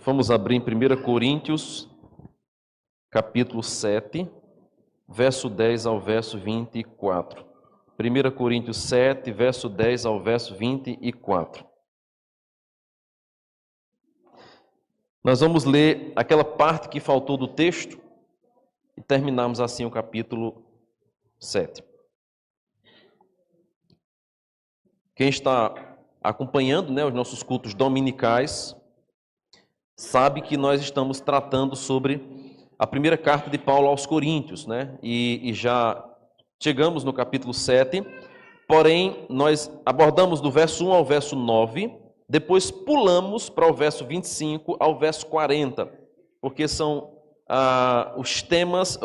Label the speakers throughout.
Speaker 1: Vamos abrir em 1 Coríntios, capítulo 7, verso 10 ao verso 24. 1 Coríntios 7, verso 10 ao verso 24. Nós vamos ler aquela parte que faltou do texto e terminamos assim o capítulo 7. Quem está acompanhando, os nossos cultos dominicais, sabe que nós estamos tratando sobre a primeira carta de Paulo aos Coríntios, E já chegamos no capítulo 7, porém nós abordamos do verso 1 ao verso 9, depois pulamos para o verso 25 ao verso 40, porque são os temas,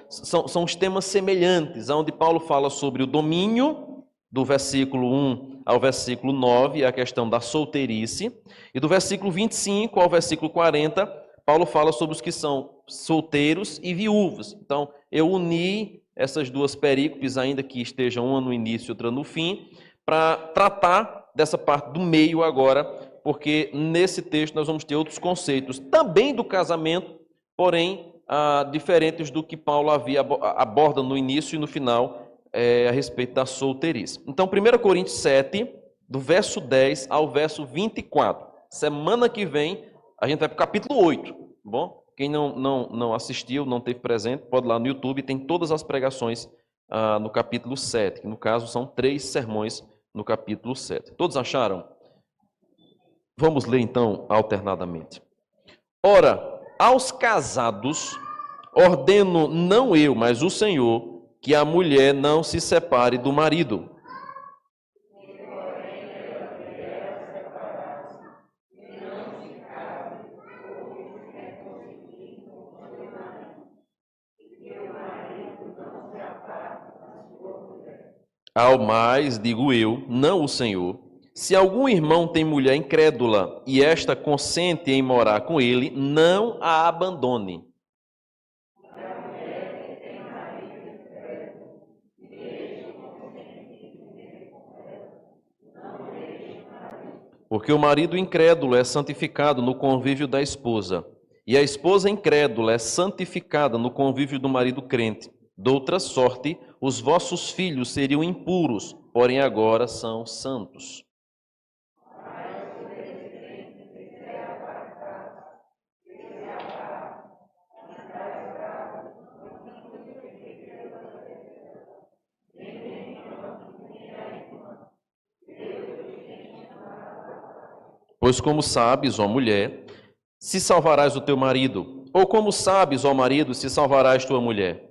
Speaker 1: são os temas semelhantes, onde Paulo fala sobre o domínio, do versículo 1 ao versículo 9, a questão da solteirice, e do versículo 25 ao versículo 40, Paulo fala sobre os que são solteiros e viúvos. Então, eu uni essas duas perícopes, ainda que estejam uma no início e outra no fim, para tratar dessa parte do meio agora, porque nesse texto nós vamos ter outros conceitos, também do casamento, porém, diferentes do que Paulo aborda no início e no final, a respeito da solteirice. Então, 1 Coríntios 7, do verso 10 ao verso 24. Semana que vem, a gente vai para o capítulo 8, bom? Quem não assistiu, não teve presente, pode ir lá no YouTube, tem todas as pregações no capítulo 7, que no caso são 3 sermões no capítulo 7. Todos acharam? Vamos ler então alternadamente. Ora, aos casados, ordeno não eu, mas o Senhor, que a mulher não se separe do marido. Ao mais, digo eu, não o Senhor, se algum irmão tem mulher incrédula e esta consente em morar com ele, não a abandone. Porque o marido incrédulo é santificado no convívio da esposa, e a esposa incrédula é santificada no convívio do marido crente. Doutra sorte, os vossos filhos seriam impuros, porém agora são santos. Pois como sabes, ó mulher, se salvarás o teu marido, ou como sabes, ó marido, se salvarás tua mulher?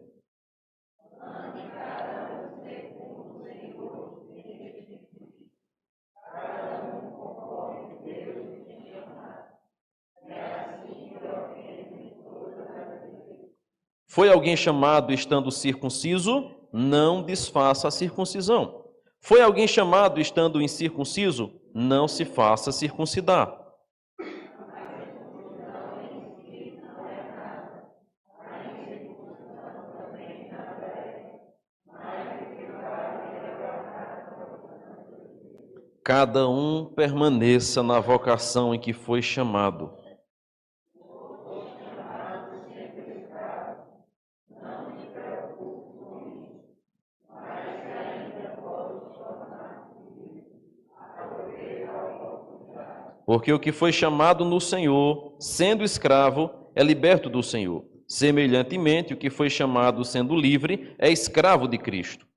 Speaker 1: Foi alguém chamado estando circunciso? Não desfaça a circuncisão. Foi alguém chamado estando incircunciso? Não se faça circuncidar. Cada um permaneça na vocação em que foi chamado. Porque o que foi chamado no Senhor, sendo escravo, é liberto do Senhor. Semelhantemente, o que foi chamado sendo livre, é escravo de Cristo.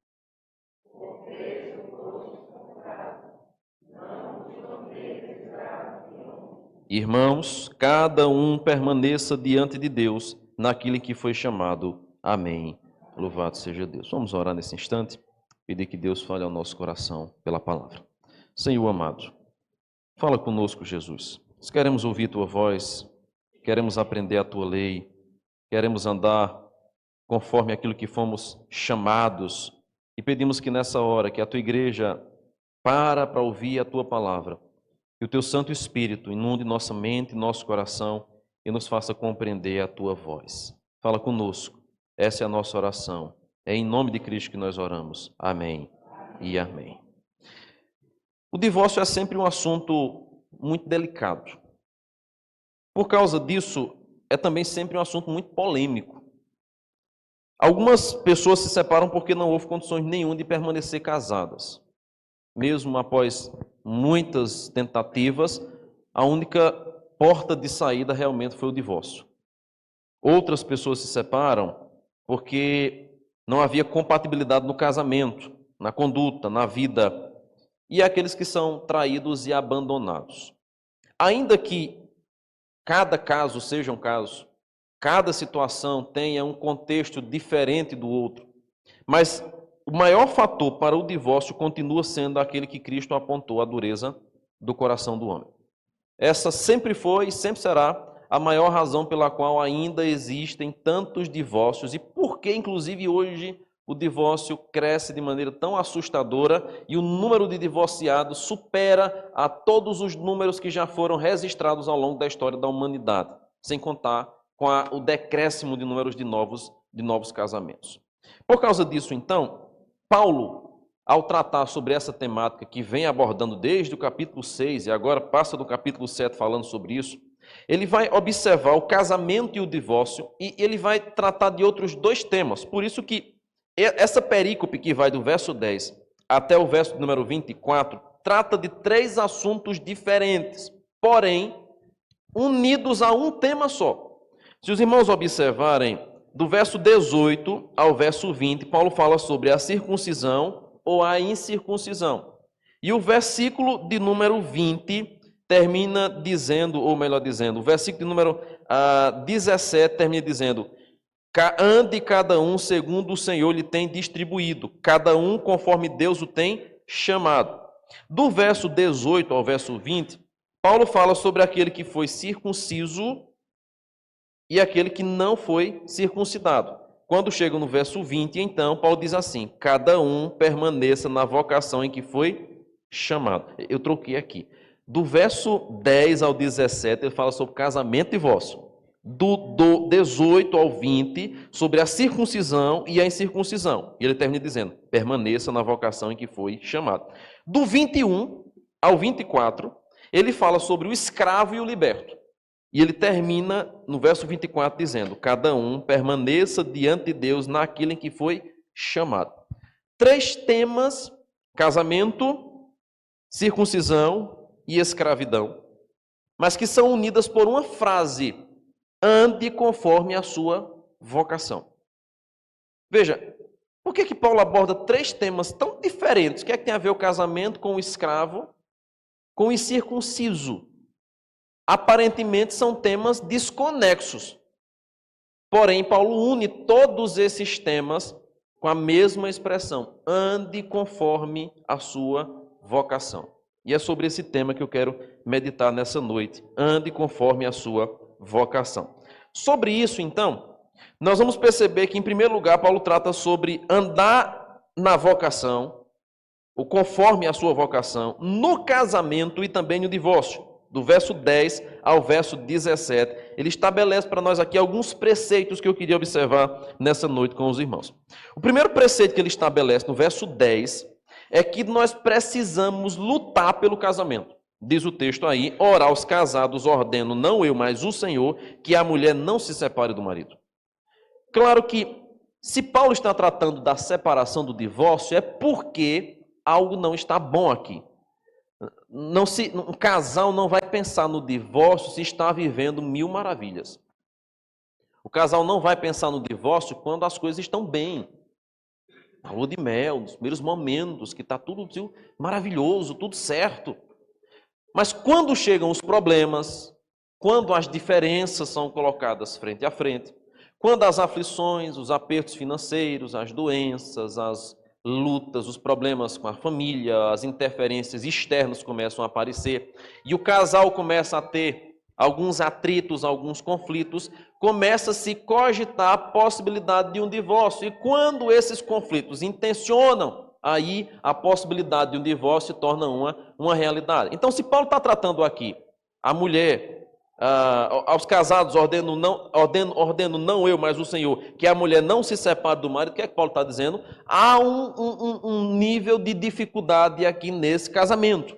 Speaker 1: Irmãos, cada um permaneça diante de Deus naquilo que foi chamado. Amém. Louvado seja Deus. Vamos orar nesse instante, pedir que Deus fale ao nosso coração pela palavra. Senhor amado, fala conosco, Jesus. Nós queremos ouvir tua voz, queremos aprender a tua lei, queremos andar conforme aquilo que fomos chamados e pedimos que nessa hora, que a tua igreja para ouvir a tua palavra, que o teu Santo Espírito inunde nossa mente, nosso coração e nos faça compreender a tua voz. Fala conosco. Essa é a nossa oração. É em nome de Cristo que nós oramos. Amém e amém. O divórcio é sempre um assunto muito delicado. Por causa disso, é também sempre um assunto muito polêmico. Algumas pessoas se separam porque não houve condições nenhuma de permanecer casadas. Mesmo após muitas tentativas, a única porta de saída realmente foi o divórcio. Outras pessoas se separam porque não havia compatibilidade no casamento, na conduta, na vida. E aqueles que são traídos e abandonados. Ainda que cada caso seja um caso, cada situação tenha um contexto diferente do outro, mas o maior fator para o divórcio continua sendo aquele que Cristo apontou, a dureza do coração do homem. Essa sempre foi e sempre será a maior razão pela qual ainda existem tantos divórcios e por que, inclusive, hoje o divórcio cresce de maneira tão assustadora e o número de divorciados supera a todos os números que já foram registrados ao longo da história da humanidade, sem contar com o decréscimo de números de novos casamentos. Por causa disso, então, Paulo, ao tratar sobre essa temática que vem abordando desde o capítulo 6 e agora passa do capítulo 7 falando sobre isso, ele vai observar o casamento e o divórcio e ele vai tratar de outros dois temas. Por isso que essa perícope que vai do verso 10 até o verso número 24 trata de três assuntos diferentes, porém unidos a um tema só. Se os irmãos observarem, do verso 18 ao verso 20, Paulo fala sobre a circuncisão ou a incircuncisão. E o versículo de número 20 termina dizendo, ou melhor dizendo, o versículo de número 17 termina dizendo: ande cada um segundo o Senhor lhe tem distribuído, cada um conforme Deus o tem chamado. Do verso 18 ao verso 20, Paulo fala sobre aquele que foi circunciso e aquele que não foi circuncidado. Quando chega no verso 20, então, Paulo diz assim: cada um permaneça na vocação em que foi chamado. Eu troquei aqui. Do verso 10 ao 17, ele fala sobre casamento e divórcio. Do 18 ao 20, sobre a circuncisão e a incircuncisão. E ele termina dizendo: permaneça na vocação em que foi chamado. Do 21 ao 24, ele fala sobre o escravo e o liberto. E ele termina no verso 24 dizendo: cada um permaneça diante de Deus naquilo em que foi chamado. Três temas: casamento, circuncisão e escravidão, mas que são unidas por uma frase: ande conforme a sua vocação. Veja, por que Paulo aborda três temas tão diferentes? O que é que tem a ver o casamento com o escravo, com o incircunciso? Aparentemente são temas desconexos. Porém, Paulo une todos esses temas com a mesma expressão: ande conforme a sua vocação. E é sobre esse tema que eu quero meditar nessa noite. Ande conforme a sua vocação. Sobre isso, então, nós vamos perceber que, em primeiro lugar, Paulo trata sobre andar na vocação, o conforme a sua vocação, no casamento e também no divórcio. Do verso 10 ao verso 17, ele estabelece para nós aqui alguns preceitos que eu queria observar nessa noite com os irmãos. O primeiro preceito que ele estabelece no verso 10 é que nós precisamos lutar pelo casamento. Diz o texto aí: ora, aos casados ordeno, não eu, mas o Senhor, que a mulher não se separe do marido. Claro que, se Paulo está tratando da separação, do divórcio, é porque algo não está bom aqui. Um casal não vai pensar no divórcio se está vivendo mil maravilhas. O casal não vai pensar no divórcio quando as coisas estão bem. Na lua de mel, nos primeiros momentos, que está tudo maravilhoso, tudo certo. Mas quando chegam os problemas, quando as diferenças são colocadas frente a frente, quando as aflições, os apertos financeiros, as doenças, as lutas, os problemas com a família, as interferências externas começam a aparecer e o casal começa a ter alguns atritos, alguns conflitos, começa a se cogitar a possibilidade de um divórcio. E quando esses conflitos intencionam, aí a possibilidade de um divórcio se torna uma realidade. Então, se Paulo está tratando aqui a mulher, aos casados ordeno não eu, mas o Senhor, que a mulher não se separe do marido, o que é que Paulo está dizendo? Há um nível de dificuldade aqui nesse casamento,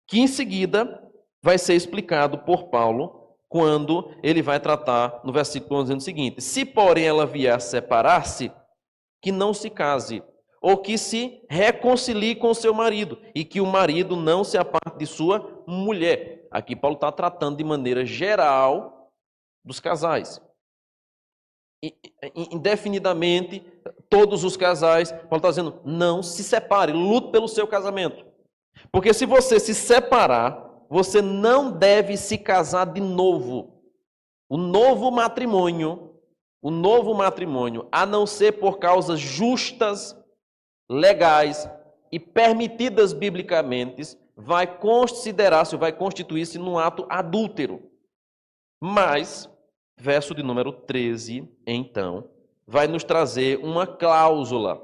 Speaker 1: que em seguida vai ser explicado por Paulo quando ele vai tratar no versículo 11 dizendo o seguinte: se porém ela vier a separar-se, que não se case, ou que se reconcilie com seu marido, e que o marido não se aparte de sua mulher. Aqui Paulo está tratando de maneira geral dos casais. Indefinidamente, todos os casais, Paulo está dizendo, não se separe, lute pelo seu casamento. Porque se você se separar, você não deve se casar de novo. O novo matrimônio, a não ser por causas justas, legais e permitidas biblicamente, vai considerar-se, vai constituir-se num ato adúltero. Mas, verso de número 13, então, vai nos trazer uma cláusula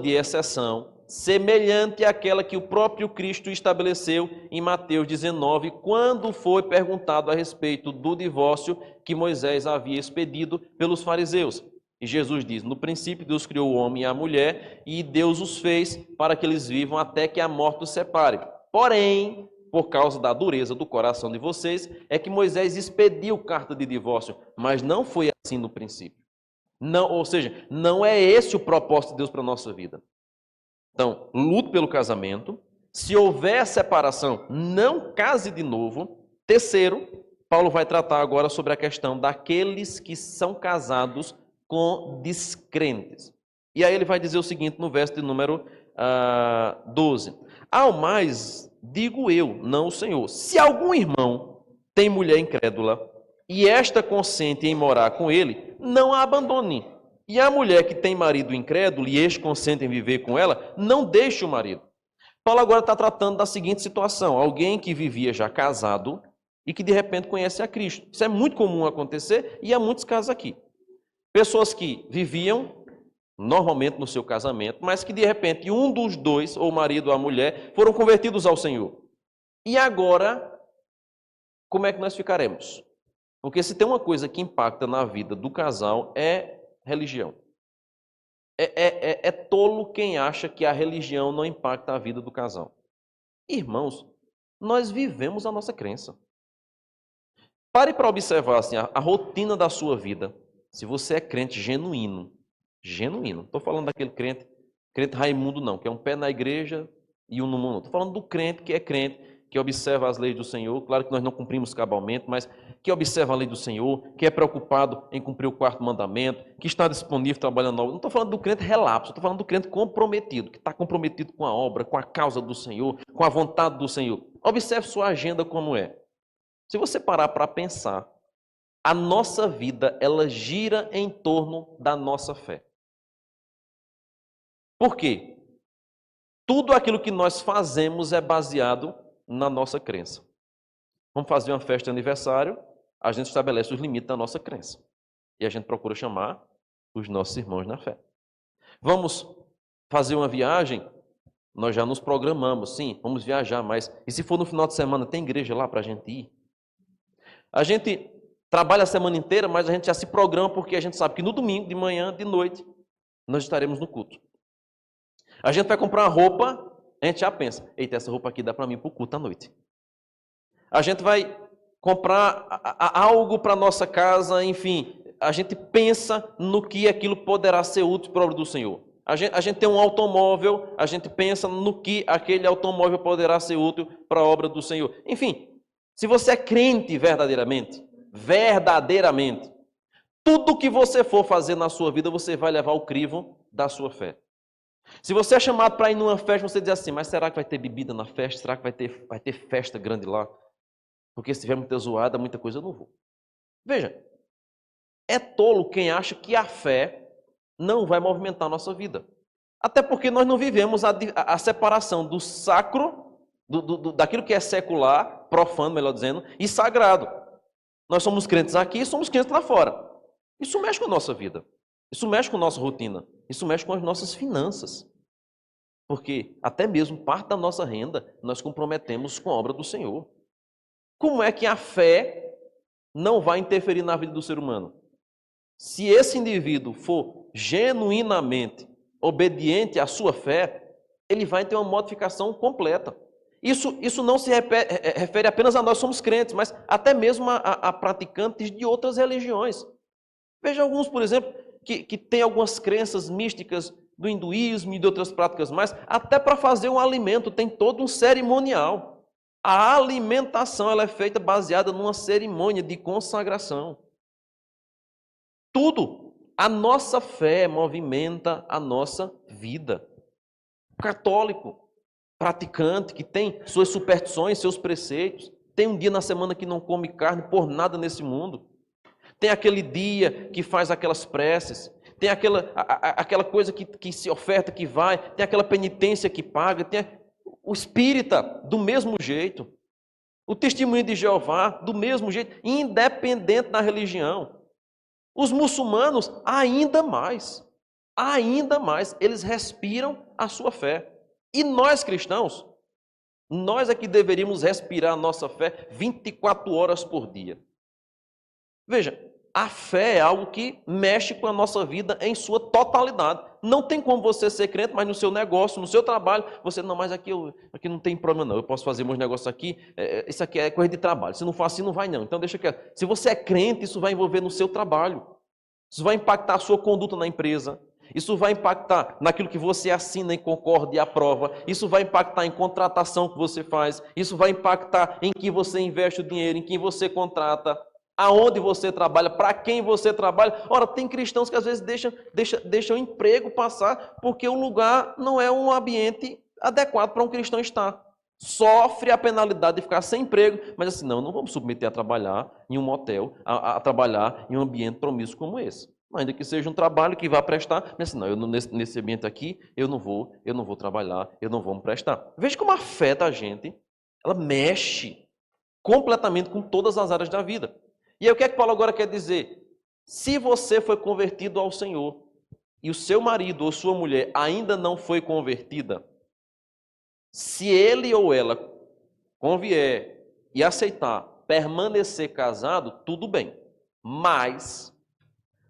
Speaker 1: de exceção, semelhante àquela que o próprio Cristo estabeleceu em Mateus 19, quando foi perguntado a respeito do divórcio que Moisés havia expedido pelos fariseus. E Jesus diz, no princípio Deus criou o homem e a mulher, e Deus os fez para que eles vivam até que a morte os separe. Porém, por causa da dureza do coração de vocês, é que Moisés expediu carta de divórcio, mas não foi assim no princípio. Não, ou seja, não é esse o propósito de Deus para a nossa vida. Então, lute pelo casamento. Se houver separação, não case de novo. Terceiro, Paulo vai tratar agora sobre a questão daqueles que são casados com descrentes. E aí ele vai dizer o seguinte no verso de número 12. Ao mais, digo eu, não o Senhor, se algum irmão tem mulher incrédula e esta consente em morar com ele, não a abandone. E a mulher que tem marido incrédulo e este consente em viver com ela, não deixe o marido. Paulo agora está tratando da seguinte situação: alguém que vivia já casado e que de repente conhece a Cristo. Isso é muito comum acontecer e há muitos casos aqui. Pessoas que viviam normalmente no seu casamento, mas que de repente um dos dois, ou o marido ou a mulher, foram convertidos ao Senhor. E agora, como é que nós ficaremos? Porque se tem uma coisa que impacta na vida do casal é religião. É tolo quem acha que a religião não impacta a vida do casal. Irmãos, nós vivemos a nossa crença. Pare para observar assim, a rotina da sua vida. Se você é crente genuíno, não estou falando daquele crente Raimundo não, que é um pé na igreja e um no mundo. Estou falando do crente, que observa as leis do Senhor. Claro que nós não cumprimos cabalmente, mas que observa a lei do Senhor, que é preocupado em cumprir o quarto mandamento, que está disponível trabalhando na obra. Não estou falando do crente relapso, estou falando do crente comprometido, que está comprometido com a obra, com a causa do Senhor, com a vontade do Senhor. Observe sua agenda como é. Se você parar para pensar, a nossa vida, ela gira em torno da nossa fé. Por quê? Tudo aquilo que nós fazemos é baseado na nossa crença. Vamos fazer uma festa de aniversário, a gente estabelece os limites da nossa crença. E a gente procura chamar os nossos irmãos na fé. Vamos fazer uma viagem, nós já nos programamos, sim, vamos viajar, mas e se for no final de semana, tem igreja lá para a gente ir? A gente trabalha a semana inteira, mas a gente já se programa porque a gente sabe que no domingo, de manhã, de noite, nós estaremos no culto. A gente vai comprar uma roupa, a gente já pensa, eita, essa roupa aqui dá para mim para o culto à noite. A gente vai comprar algo para a nossa casa, enfim, a gente pensa no que aquilo poderá ser útil para a obra do Senhor. A gente tem um automóvel, a gente pensa no que aquele automóvel poderá ser útil para a obra do Senhor. Enfim, se você é crente verdadeiramente, tudo que você for fazer na sua vida, você vai levar o crivo da sua fé. Se você é chamado para ir numa festa, você diz assim, mas será que vai ter bebida na festa? Será que vai ter festa grande lá? Porque se tiver muita zoada, muita coisa, eu não vou. Veja, é tolo quem acha que a fé não vai movimentar a nossa vida. Até porque nós não vivemos a separação do sacro, daquilo que é secular, profano, melhor dizendo, e sagrado. Nós somos crentes aqui e somos crentes lá fora. Isso mexe com a nossa vida. Isso mexe com a nossa rotina. Isso mexe com as nossas finanças. Porque até mesmo parte da nossa renda nós comprometemos com a obra do Senhor. Como é que a fé não vai interferir na vida do ser humano? Se esse indivíduo for genuinamente obediente à sua fé, ele vai ter uma modificação completa. Isso não se refere apenas a nós somos crentes, mas até mesmo a praticantes de outras religiões. Veja alguns, por exemplo, que têm algumas crenças místicas do hinduísmo e de outras práticas mais, até para fazer um alimento tem todo um cerimonial. A alimentação ela é feita baseada numa cerimônia de consagração. Tudo. A nossa fé movimenta a nossa vida. O católico, praticante, que tem suas superstições, seus preceitos, tem um dia na semana que não come carne por nada nesse mundo. Tem aquele dia que faz aquelas preces, tem aquela coisa que se oferta, que vai, tem aquela penitência que paga, tem o espírita do mesmo jeito, o testemunho de Jeová do mesmo jeito, independente da religião. Os muçulmanos, ainda mais, eles respiram a sua fé. E nós cristãos, nós é que deveríamos respirar a nossa fé 24 horas por dia. Veja, a fé é algo que mexe com a nossa vida em sua totalidade. Não tem como você ser crente, mas no seu negócio, no seu trabalho, você, não, mas aqui não tem problema não, eu posso fazer meus negócios aqui, isso aqui é coisa de trabalho, se não for assim não vai não, então deixa quieto. Se você é crente, isso vai envolver no seu trabalho, isso vai impactar a sua conduta na empresa, isso vai impactar naquilo que você assina e concorda e aprova, isso vai impactar em contratação que você faz, isso vai impactar em que você investe o dinheiro, em quem você contrata, aonde você trabalha, para quem você trabalha. Ora, tem cristãos que às vezes deixam o emprego passar porque o lugar não é um ambiente adequado para um cristão estar. Sofre a penalidade de ficar sem emprego, mas assim, não vamos submeter a trabalhar em um motel, a trabalhar em um ambiente promíscuo como esse. Ainda que seja um trabalho que vá prestar, mas assim, não, nesse ambiente aqui, eu não vou trabalhar, eu não vou me prestar. Veja como a fé da gente, ela mexe completamente com todas as áreas da vida. E aí o que é que Paulo agora quer dizer? Se você foi convertido ao Senhor e o seu marido ou sua mulher ainda não foi convertida, se ele ou ela convier e aceitar permanecer casado, tudo bem. Mas,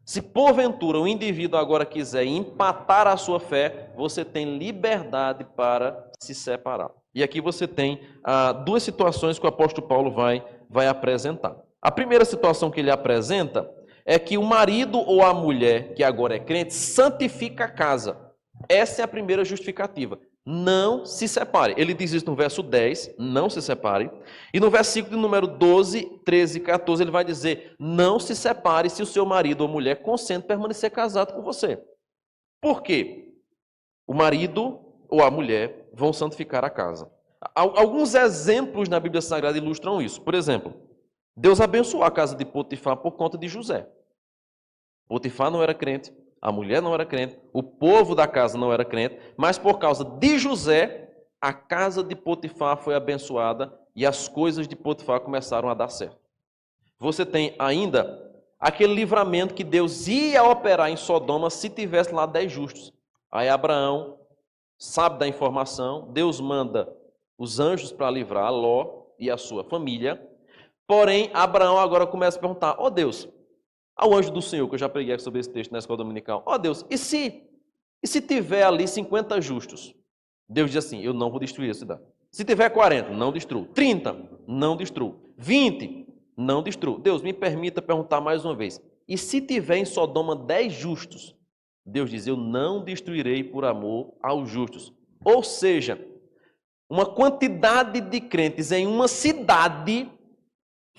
Speaker 1: se porventura o indivíduo agora quiser empatar a sua fé, você tem liberdade para se separar. E aqui você tem duas situações que o apóstolo Paulo vai apresentar. A primeira situação que ele apresenta é que o marido ou a mulher, que agora é crente, santifica a casa. Essa é a primeira justificativa. Não se separe. Ele diz isso no verso 10, não se separe. E no versículo número 12, 13 e 14, ele vai dizer, não se separe se o seu marido ou mulher consente permanecer casado com você. Por quê? O marido ou a mulher vão santificar a casa. Alguns exemplos na Bíblia Sagrada ilustram isso. Por exemplo, Deus abençoou a casa de Potifar por conta de José. Potifar não era crente, a mulher não era crente, o povo da casa não era crente, mas por causa de José, a casa de Potifar foi abençoada e as coisas de Potifar começaram a dar certo. Você tem ainda aquele livramento que Deus ia operar em Sodoma se tivesse lá 10 justos. Aí Abraão sabe da informação, Deus manda os anjos para livrar Ló e a sua família. Porém, Abraão agora começa a perguntar, ó Deus, ao anjo do Senhor, que eu já preguei sobre esse texto na escola dominical, ó Deus, e se tiver ali 50 justos? Deus diz assim, eu não vou destruir a cidade. Se tiver 40, não destruo. 30, não destruo. 20, não destruo. Deus, me permita perguntar mais uma vez, e se tiver em Sodoma 10 justos? Deus diz, eu não destruirei por amor aos justos. Ou seja, uma quantidade de crentes em uma cidade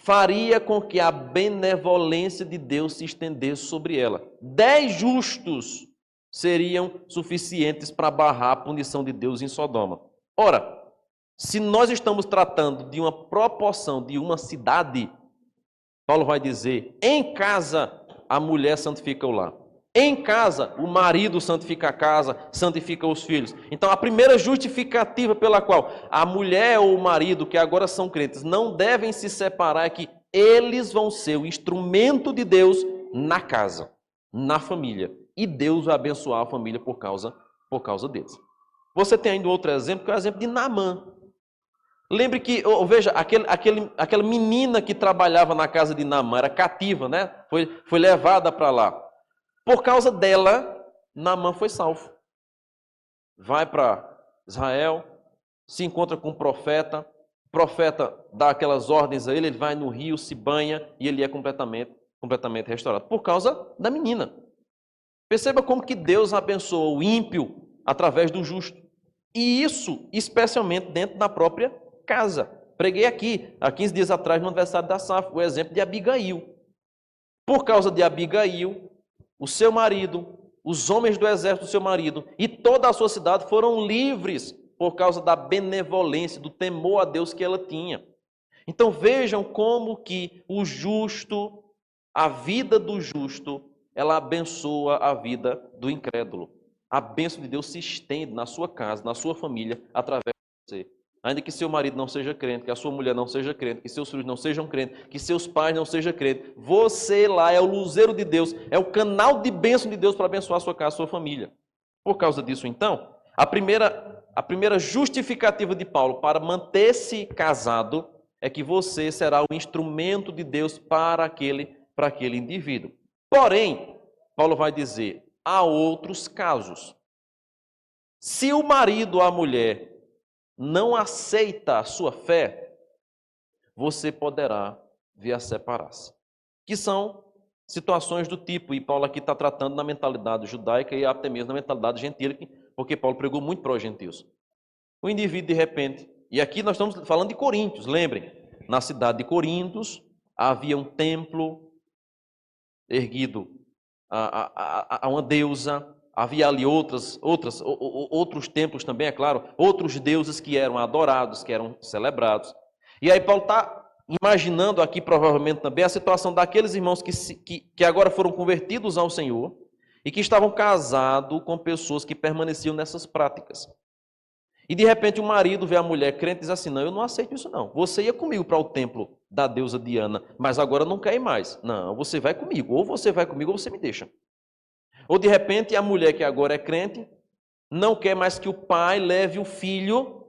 Speaker 1: faria com que a benevolência de Deus se estendesse sobre ela. 10 justos seriam suficientes para barrar a punição de Deus em Sodoma. Ora, se nós estamos tratando de uma proporção de uma cidade, Paulo vai dizer, em casa a mulher santifica o lar. Em casa, o marido santifica a casa, santifica os filhos. Então, a primeira justificativa pela qual a mulher ou o marido, que agora são crentes, não devem se separar é que eles vão ser o instrumento de Deus na casa, na família. E Deus vai abençoar a família por causa deles. Você tem ainda outro exemplo, que é o exemplo de Naamã. Lembre que, veja, aquela menina que trabalhava na casa de Naamã, era cativa, né? Foi levada para lá. Por causa dela, Naamã foi salvo. Vai para Israel, se encontra com o profeta dá aquelas ordens a ele, ele vai no rio, se banha e ele é completamente restaurado. Por causa da menina. Perceba como que Deus abençoa o ímpio através do justo. E isso, especialmente dentro da própria casa. Preguei aqui, há 15 dias atrás, no aniversário da Safra, o exemplo de Abigail. Por causa de Abigail, o seu marido, os homens do exército do seu marido e toda a sua cidade foram livres por causa da benevolência, do temor a Deus que ela tinha. Então vejam como que o justo, a vida do justo, ela abençoa a vida do incrédulo. A bênção de Deus se estende na sua casa, na sua família, através de você. Ainda que seu marido não seja crente, que a sua mulher não seja crente, que seus filhos não sejam crentes, que seus pais não sejam crentes, você lá é o luzeiro de Deus, é o canal de bênção de Deus para abençoar a sua casa, a sua família. Por causa disso, então, a primeira justificativa de Paulo para manter-se casado é que você será o instrumento de Deus para aquele indivíduo. Porém, Paulo vai dizer, há outros casos. Se o marido ou a mulher não aceita a sua fé, você poderá vir a separar-se. Que são situações do tipo, e Paulo aqui está tratando na mentalidade judaica e até mesmo na mentalidade gentílica, porque Paulo pregou muito para os gentios. O indivíduo, de repente, e aqui nós estamos falando de Coríntios, lembrem, na cidade de Coríntios havia um templo erguido a uma deusa, havia ali outros templos também, é claro, outros deuses que eram adorados, que eram celebrados. E aí Paulo está imaginando aqui provavelmente também a situação daqueles irmãos que agora foram convertidos ao Senhor e que estavam casados com pessoas que permaneciam nessas práticas. E de repente o marido vê a mulher crente e diz assim, não, eu não aceito isso não. Você ia comigo para o templo da deusa Diana, mas agora não quer ir mais. Não, você vai comigo. Ou você vai comigo ou você me deixa. Ou de repente a mulher que agora é crente não quer mais que o pai leve o filho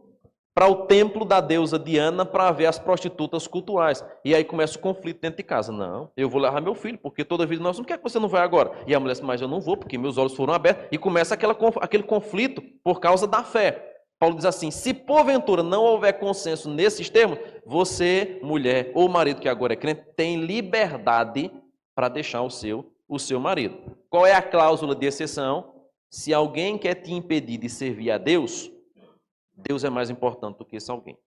Speaker 1: para o templo da deusa Diana para ver as prostitutas cultuais. E aí começa o conflito dentro de casa. Não, eu vou levar meu filho, porque toda vez nós não quer que você não vai agora. E a mulher diz, mas eu não vou, porque meus olhos foram abertos. E começa aquele conflito por causa da fé. Paulo diz assim, se porventura não houver consenso nesses termos, você, mulher ou marido que agora é crente, tem liberdade para deixar o seu marido. Qual é a cláusula de exceção? Se alguém quer te impedir de servir a Deus, Deus é mais importante do que esse alguém.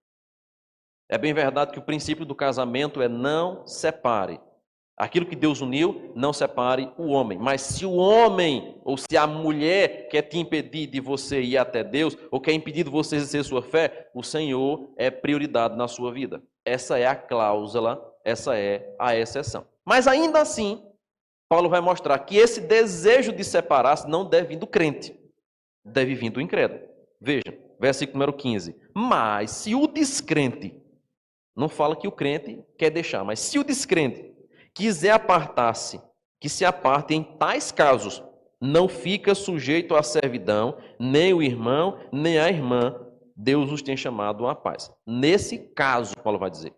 Speaker 1: É bem verdade que o princípio do casamento é não separe. Aquilo que Deus uniu, não separe o homem. Mas se o homem, ou se a mulher quer te impedir de você ir até Deus, ou quer impedir de você exercer sua fé, o Senhor é prioridade na sua vida. Essa é a cláusula, essa é a exceção. Mas ainda assim, Paulo vai mostrar que esse desejo de separar-se não deve vir do crente, deve vir do incrédulo. Veja, versículo número 15. Mas se o descrente, não fala que o crente quer deixar, mas se o descrente quiser apartar-se, que se aparte em tais casos, não fica sujeito à servidão, nem o irmão, nem a irmã, Deus os tem chamado à paz. Nesse caso, Paulo vai dizer,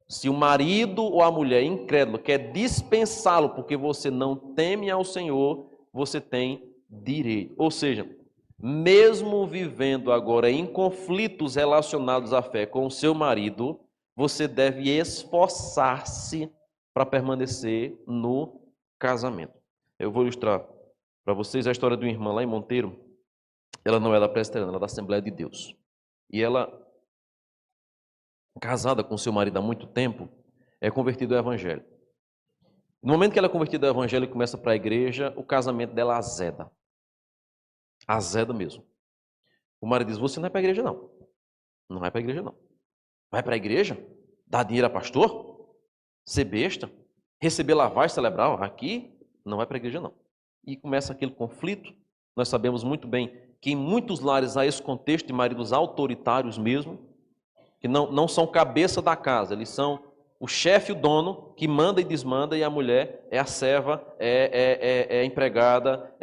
Speaker 1: se o marido ou a mulher incrédulo quer dispensá-lo porque você não teme ao Senhor, você tem direito. Ou seja, mesmo vivendo agora em conflitos relacionados à fé com o seu marido, você deve esforçar-se para permanecer no casamento. Eu vou ilustrar para vocês a história de uma irmã lá em Monteiro. Ela não é da presbiteriana, ela é da Assembleia de Deus. E ela, casada com seu marido há muito tempo, é convertida ao Evangelho. No momento que ela é convertida ao Evangelho e começa para a igreja, o casamento dela azeda. Azeda mesmo. O marido diz, você não vai para a igreja não. Não vai para a igreja não. Vai para a igreja? Dar dinheiro a pastor? Ser besta? Receber lavagem cerebral? Aqui? Não vai para a igreja não. E começa aquele conflito. Nós sabemos muito bem que em muitos lares há esse contexto de maridos autoritários mesmo, que não são cabeça da casa, eles são o chefe, o dono, que manda e desmanda, e a mulher é a serva, é a empregada,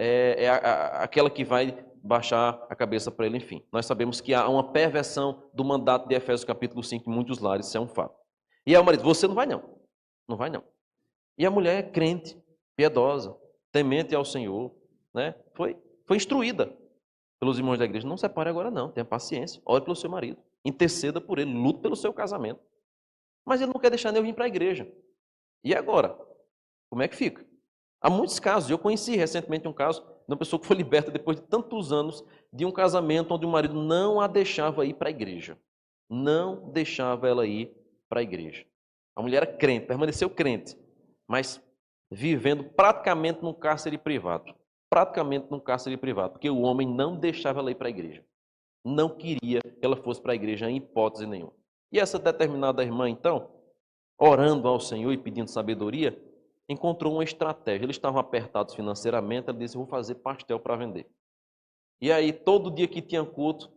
Speaker 1: aquela que vai baixar a cabeça para ele, enfim. Nós sabemos que há uma perversão do mandato de Efésios capítulo 5 em muitos lares, isso é um fato. E aí o marido, você não vai não, não vai não. E a mulher é crente, piedosa, temente ao Senhor, né? Foi instruída. pelos irmãos da igreja, não separe agora não, tenha paciência, ore pelo seu marido, interceda por ele, lute pelo seu casamento. Mas ele não quer deixar nem eu vir para a igreja. E agora? Como é que fica? Há muitos casos, eu conheci recentemente um caso de uma pessoa que foi liberta depois de tantos anos de um casamento onde o marido não a deixava ir para a igreja. Não deixava ela ir para a igreja. A mulher era crente, permaneceu crente, mas vivendo praticamente num cárcere privado. Praticamente num cárcere privado, porque o homem não deixava ela ir para a igreja. Não queria que ela fosse para a igreja em hipótese nenhuma. E essa determinada irmã, então, orando ao Senhor e pedindo sabedoria, encontrou uma estratégia. Eles estavam apertados financeiramente, ela disse, vou fazer pastel para vender. E aí, todo dia que tinha culto,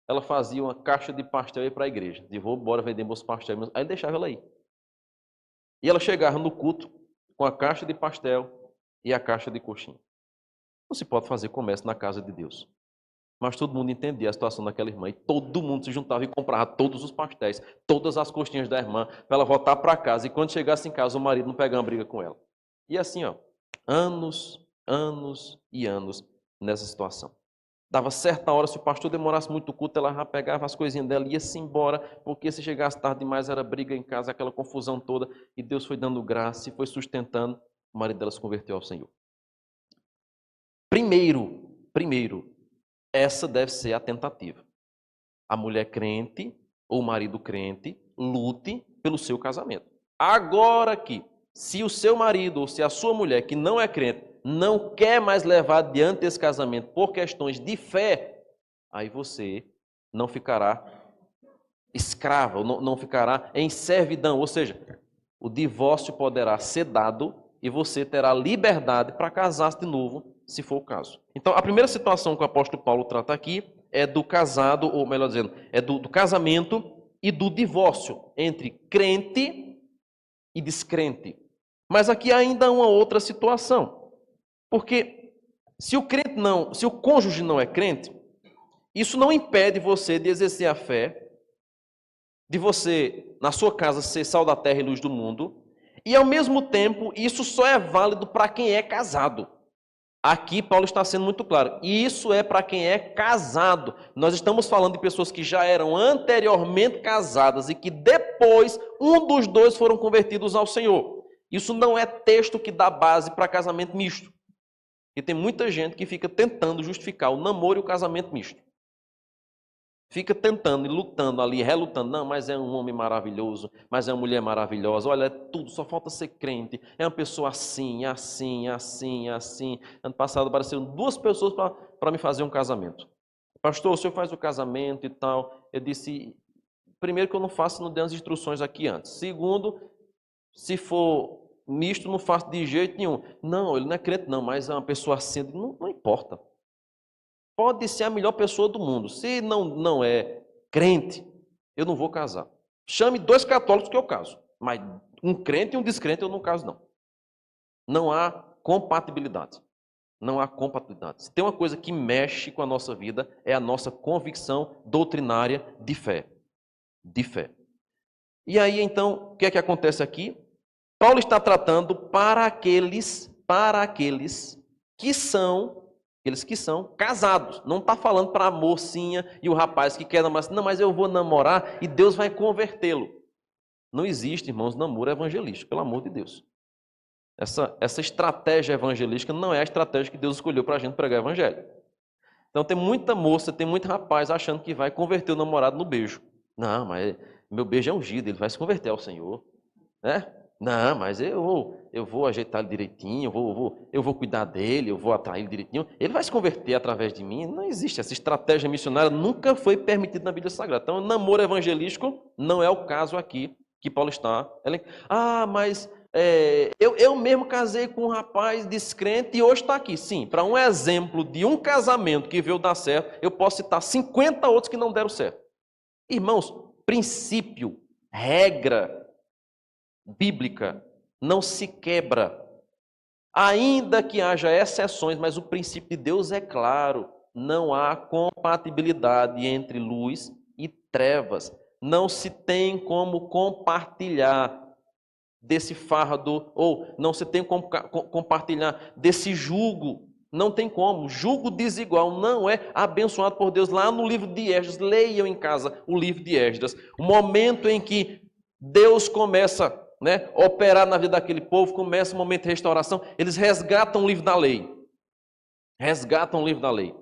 Speaker 1: ela fazia uma caixa de pastel e ia para a igreja. Dizia, vou embora vender meus pastéis. Aí ele deixava ela ir. E ela chegava no culto com a caixa de pastel e a caixa de coxinha. Não se pode fazer comércio na casa de Deus. Mas todo mundo entendia a situação daquela irmã e todo mundo se juntava e comprava todos os pastéis, todas as coxinhas da irmã, para ela voltar para casa. E quando chegasse em casa, o marido não pegava uma briga com ela. E assim, ó, anos, anos e anos nessa situação. Dava certa hora, se o pastor demorasse muito o culto, ela já pegava as coisinhas dela e ia-se embora, porque se chegasse tarde demais era briga em casa, aquela confusão toda. E Deus foi dando graça e foi sustentando. O marido dela se converteu ao Senhor. Primeiro, essa deve ser a tentativa. A mulher crente ou o marido crente lute pelo seu casamento. Agora que, se o seu marido ou se a sua mulher que não é crente não quer mais levar adiante esse casamento por questões de fé, aí você não ficará escrava, não ficará em servidão. Ou seja, o divórcio poderá ser dado e você terá liberdade para casar de novo, se for o caso. Então, a primeira situação que o apóstolo Paulo trata aqui é do casado, ou melhor dizendo, é do casamento e do divórcio entre crente e descrente. Mas aqui há ainda uma outra situação. Porque se o cônjuge não é crente, isso não impede você de exercer a fé, de você, na sua casa, ser sal da terra e luz do mundo, e ao mesmo tempo, isso só é válido para quem é casado. Aqui Paulo está sendo muito claro. Isso é para quem é casado. Nós estamos falando de pessoas que já eram anteriormente casadas e que depois um dos dois foram convertidos ao Senhor. Isso não é texto que dá base para casamento misto. E tem muita gente que fica tentando justificar o namoro e o casamento misto. Fica tentando e lutando ali, relutando. Não, mas é um homem maravilhoso, mas é uma mulher maravilhosa. Olha, é tudo, só falta ser crente. É uma pessoa assim, assim, assim, assim. Ano passado apareceram 2 pessoas para me fazer um casamento. Pastor, o senhor faz o casamento e tal. Eu disse, primeiro que eu não faço, não dei as instruções aqui antes. Segundo, se for misto, não faço de jeito nenhum. Não, ele não é crente não, mas é uma pessoa assim. Não importa. Pode ser a melhor pessoa do mundo. Se não é crente, eu não vou casar. Chame 2 católicos que eu caso. Mas um crente e um descrente eu não caso, não. Não há compatibilidade. Não há compatibilidade. Se tem uma coisa que mexe com a nossa vida, é a nossa convicção doutrinária de fé. De fé. E aí, então, o que é que acontece aqui? Paulo está tratando para aqueles que são casados. Não está falando para a mocinha e o rapaz que quer namorar. Não, mas eu vou namorar e Deus vai convertê-lo. Não existe, irmãos, namoro evangelístico, pelo amor de Deus. Essa estratégia evangelística não é a estratégia que Deus escolheu para a gente pregar o evangelho. Então tem muita moça, tem muito rapaz achando que vai converter o namorado no beijo. Não, mas meu beijo é ungido, ele vai se converter ao Senhor. Né? Não, mas eu vou ajeitar ele direitinho, eu vou cuidar dele, eu vou atrair ele direitinho. Ele vai se converter através de mim. Não existe. Essa estratégia missionária nunca foi permitida na Bíblia Sagrada. Então, namoro evangelístico não é o caso aqui que Paulo está. Mas eu mesmo casei com um rapaz descrente e hoje está aqui. Sim, para um exemplo de um casamento que veio dar certo, eu posso citar 50 outros que não deram certo. Irmãos, princípio, regra bíblica não se quebra. Ainda que haja exceções, mas o princípio de Deus é claro. Não há compatibilidade entre luz e trevas. Não se tem como compartilhar desse fardo, ou não se tem como compartilhar desse jugo Não tem como. Jugo desigual não é abençoado por Deus. Lá no livro de Esdras, leiam em casa o livro de Esdras. O momento em que Deus começa, a operar na vida daquele povo, começa o momento de restauração, eles resgatam o livro da lei. Resgatam o livro da lei.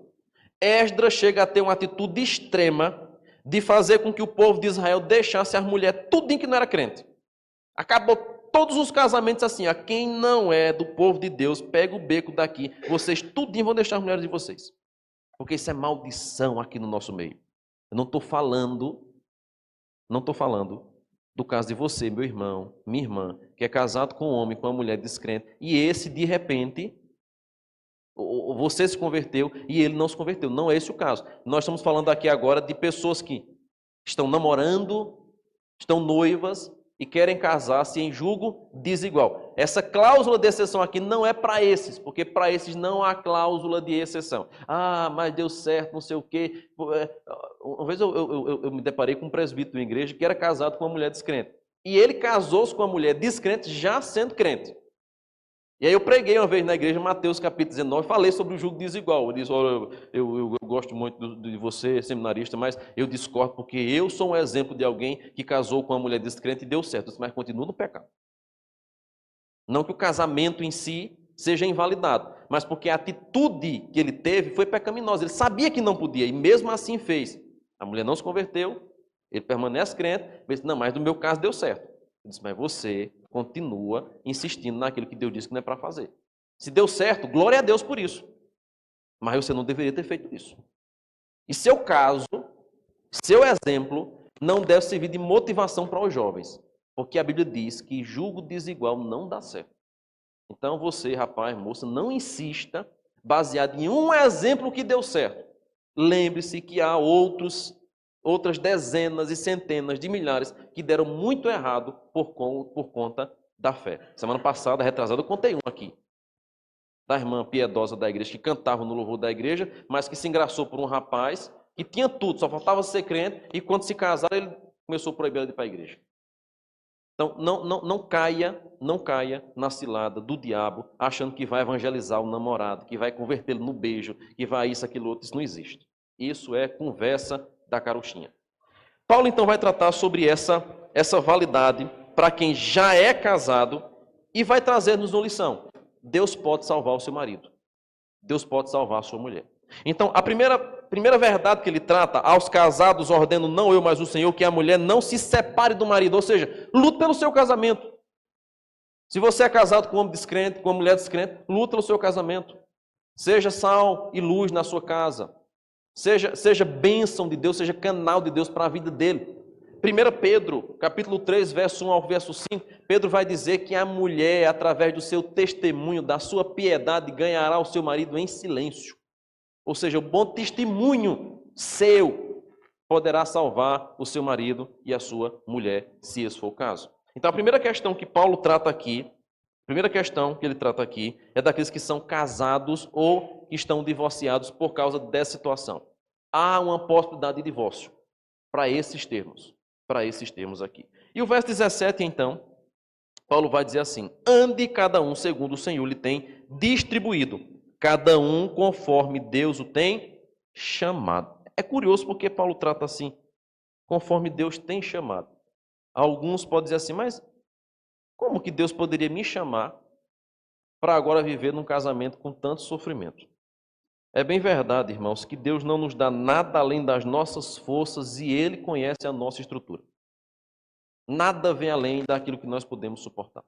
Speaker 1: Esdras chega a ter uma atitude extrema de fazer com que o povo de Israel deixasse as mulheres tudinho que não era crente. Acabou todos os casamentos assim, quem não é do povo de Deus, pega o beco daqui, vocês tudinho vão deixar as mulheres de vocês. Porque isso é maldição aqui no nosso meio. Eu não estou falando do caso de você, meu irmão, minha irmã, que é casado com um homem, com uma mulher descrente, e esse, de repente, você se converteu e ele não se converteu. Não é esse o caso. Nós estamos falando aqui agora de pessoas que estão namorando, estão noivas e querem casar-se em julgo desigual. Essa cláusula de exceção aqui não é para esses, porque para esses não há cláusula de exceção. Mas deu certo, não sei o quê. Uma vez eu me deparei com um presbítero da igreja que era casado com uma mulher descrente. E ele casou-se com uma mulher descrente já sendo crente. E aí eu preguei uma vez na igreja, Mateus capítulo 19, falei sobre o jugo desigual. Eu disse, eu gosto muito de você, seminarista, mas eu discordo porque eu sou um exemplo de alguém que casou com uma mulher descrente e deu certo, mas continua no pecado. Não que o casamento em si seja invalidado, mas porque a atitude que ele teve foi pecaminosa. Ele sabia que não podia e mesmo assim fez. A mulher não se converteu, ele permanece crente, mas não, mas no meu caso deu certo. Eu disse, mas você continua insistindo naquilo que Deus disse que não é para fazer. Se deu certo, glória a Deus por isso. Mas você não deveria ter feito isso. E seu caso, seu exemplo, não deve servir de motivação para os jovens. Porque a Bíblia diz que julgo desigual não dá certo. Então você, rapaz, moça, não insista baseado em um exemplo que deu certo. Lembre-se que há outras dezenas e centenas de milhares que deram muito errado por conta da fé. Semana passada, retrasada, eu contei um aqui. Da irmã piedosa da igreja, que cantava no louvor da igreja, mas que se engraçou por um rapaz que tinha tudo, só faltava ser crente, e quando se casaram, ele começou a proibir ela de ir para a igreja. Então, não caia na cilada do diabo, achando que vai evangelizar o namorado, que vai convertê-lo no beijo, que vai isso, aquilo, outro. Isso não existe. Isso é conversa da carochinha. Paulo, então, vai tratar sobre essa validade para quem já é casado e vai trazer-nos uma lição. Deus pode salvar o seu marido. Deus pode salvar a sua mulher. Então, a primeira verdade que ele trata, aos casados ordeno não eu, mas o Senhor, que a mulher não se separe do marido, ou seja, lute pelo seu casamento. Se você é casado com um homem descrente, com uma mulher descrente, lute pelo seu casamento. Seja sal e luz na sua casa. Seja bênção de Deus, seja canal de Deus para a vida dele. 1 Pedro, capítulo 3, verso 1 ao verso 5, Pedro vai dizer que a mulher, através do seu testemunho, da sua piedade, ganhará o seu marido em silêncio. Ou seja, o bom testemunho seu poderá salvar o seu marido e a sua mulher, se esse for o caso. Então, a primeira questão que Paulo trata aqui, é daqueles que são casados ou que estão divorciados por causa dessa situação. Há uma possibilidade de divórcio para esses termos aqui. E o verso 17, então, Paulo vai dizer assim: ande cada um segundo o Senhor lhe tem distribuído, cada um conforme Deus o tem chamado. É curioso porque Paulo trata assim, conforme Deus tem chamado. Alguns podem dizer assim, mas como que Deus poderia me chamar para agora viver num casamento com tanto sofrimento? É bem verdade, irmãos, que Deus não nos dá nada além das nossas forças e Ele conhece a nossa estrutura. Nada vem além daquilo que nós podemos suportar.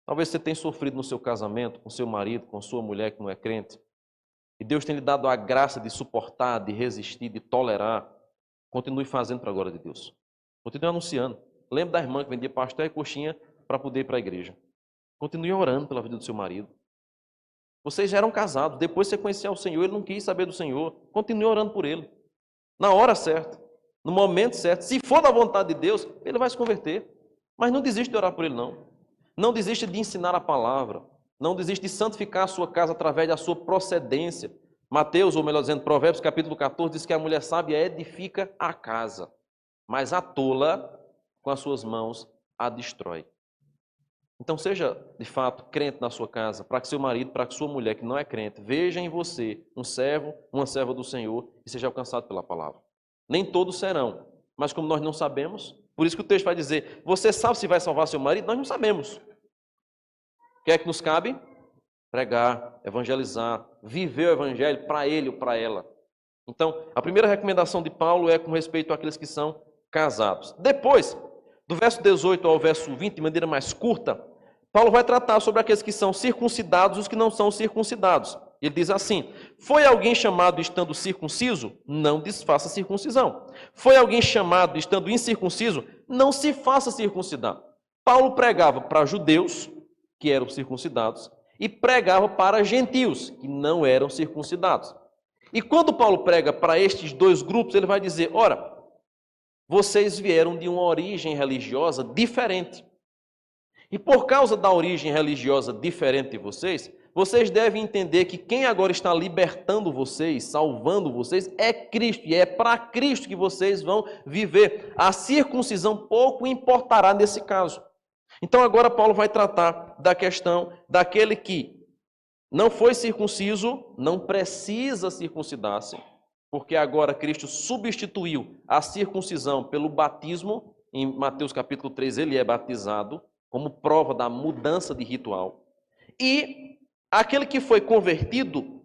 Speaker 1: Talvez você tenha sofrido no seu casamento, com seu marido, com sua mulher que não é crente, e Deus tenha lhe dado a graça de suportar, de resistir, de tolerar. Continue fazendo para a glória de Deus. Continue anunciando. Lembre da irmã que vendia pastel e coxinha para poder ir para a igreja. Continue orando pela vida do seu marido. Vocês já eram casados, depois você conhecia o Senhor, ele não quis saber do Senhor. Continue orando por ele. Na hora certa, no momento certo. Se for da vontade de Deus, ele vai se converter. Mas não desiste de orar por ele, não. Não desiste de ensinar a palavra. Não desiste de santificar a sua casa através da sua procedência. Mateus, ou melhor dizendo, Provérbios capítulo 14, diz que a mulher sábia edifica a casa, mas a tola, com as suas mãos, a destrói. Então seja, de fato, crente na sua casa, para que seu marido, para que sua mulher, que não é crente, veja em você um servo, uma serva do Senhor e seja alcançado pela palavra. Nem todos serão, mas como nós não sabemos, por isso que o texto vai dizer, você sabe se vai salvar seu marido? Nós não sabemos. O que é que nos cabe? Pregar, evangelizar, viver o evangelho para ele ou para ela. Então, a primeira recomendação de Paulo é com respeito àqueles que são casados. Depois, do verso 18 ao verso 20, de maneira mais curta, Paulo vai tratar sobre aqueles que são circuncidados e os que não são circuncidados. Ele diz assim: foi alguém chamado estando circunciso? Não desfaça a circuncisão. Foi alguém chamado estando incircunciso? Não se faça circuncidar. Paulo pregava para judeus, que eram circuncidados, e pregava para gentios, que não eram circuncidados. E quando Paulo prega para estes dois grupos, ele vai dizer: ora, vocês vieram de uma origem religiosa diferente. E por causa da origem religiosa diferente de vocês, vocês devem entender que quem agora está libertando vocês, salvando vocês, é Cristo. E é para Cristo que vocês vão viver. A circuncisão pouco importará nesse caso. Então agora Paulo vai tratar da questão daquele que não foi circunciso, não precisa circuncidar-se, porque agora Cristo substituiu a circuncisão pelo batismo. Em Mateus capítulo 3 ele é batizado, como prova da mudança de ritual. E aquele que foi convertido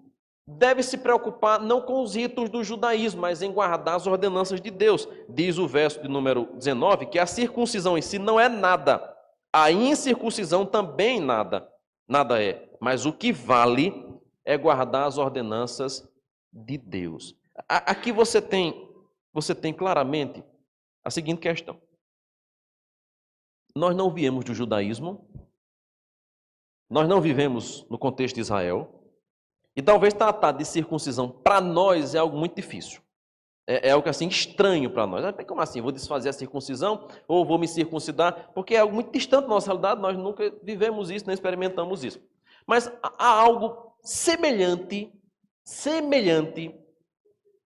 Speaker 1: deve se preocupar não com os ritos do judaísmo, mas em guardar as ordenanças de Deus. Diz o verso de número 19 que a circuncisão em si não é nada, a incircuncisão também nada é. Mas o que vale é guardar as ordenanças de Deus. Aqui você tem claramente a seguinte questão. Nós não viemos do judaísmo, nós não vivemos no contexto de Israel, e talvez tratar de circuncisão para nós é algo muito difícil. É algo assim estranho para nós. Como assim? Vou desfazer a circuncisão ou vou me circuncidar? Porque é algo muito distante da nossa realidade, nós nunca vivemos isso, nem experimentamos isso. Mas há algo semelhante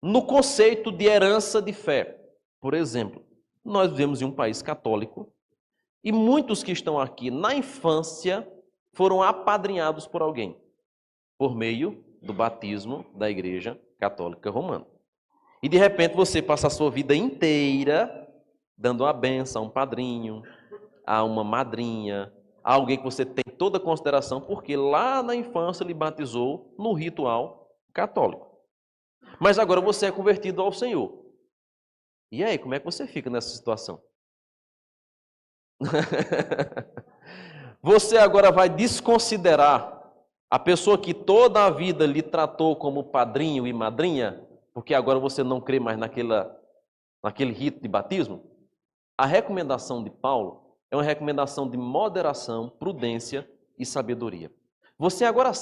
Speaker 1: no conceito de herança de fé. Por exemplo, nós vivemos em um país católico e muitos que estão aqui na infância foram apadrinhados por alguém, por meio do batismo da Igreja Católica Romana. E de repente você passa a sua vida inteira dando a benção a um padrinho, a uma madrinha, a alguém que você tem toda a consideração, porque lá na infância lhe batizou no ritual católico. Mas agora você é convertido ao Senhor. E aí, como é que você fica nessa situação? Você agora vai desconsiderar a pessoa que toda a vida lhe tratou como padrinho e madrinha, porque agora você não crê mais naquele rito de batismo? A recomendação de Paulo é uma recomendação de moderação, prudência e sabedoria. Você agora